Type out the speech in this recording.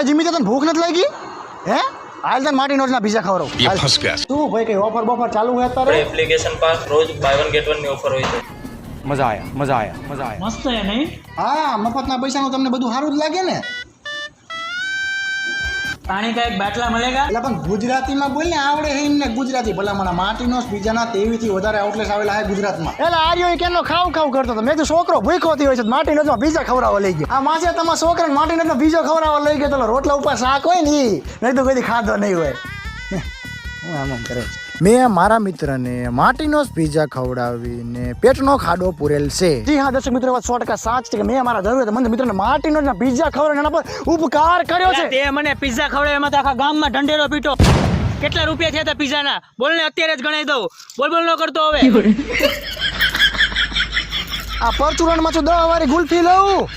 Jimmy તને ભૂખ નથી લાગી હે હાલ તને માર્ટિનોઝના પિઝા ખવડાવ તું ભાઈ કઈ ઓફર બોફર ચાલુ હોય અત્યારે એપ્લિકેશન પર રોજ બાય વન ગેટ વન ની ઓફર હોય છે મજા આયા મસ્ત હે નહીં હા મફતના પૈસાનું તમને બધું સારું જ લાગે ને પાણી का एक बाटला मिलेगा એટલે પણ ગુજરાતીમાં બોલ ને આવડે હે એમને ગુજરાતી ભલામણ માર્ટિનોઝ પિઝાના 23 થી વધારે આઉટલેટ આવેલા છે ગુજરાતમાં એટલે આર્યો એ કેનો ખાવ કરતો તો મેં તો છોકરો ભૂખ્યો હોય છે માર્ટિનોઝમાં પિઝા ખવડાવવા લઈ ગયો આ માસે તમારા છોકરાને માર્ટિનોઝનો પિઝા ખવડાવવા લઈ ગયો તો રોટલા ઉપર શાક હોય ને નહીં તો કોઈ ખાધો નહીં હોય આમ કરે મેં મારા મિત્રને માર્ટિનોઝ પિઝા ખવડાવીને પેટનો ખાડો પૂરેલ છે જી હા દર્શક મિત્રો 100% સાચ છે કે મેં મારા જરૂર મને મિત્રને માર્ટિનોઝના પિઝા ખવડાવીને એના પર ઉપકાર કર્યો છે તે મને પિઝા ખવડાવ્યા એમાં તો આખા ગામમાં ઢંઢેરો પીટો કેટલા રૂપિયા થયા હતા પિઝાના બોલ ને અત્યારે જ ગણાઈ દઉં બોલ ન કરતો હવે આ પરચુરણમાં છું 10 વાળી ગુલ્ફી લઉં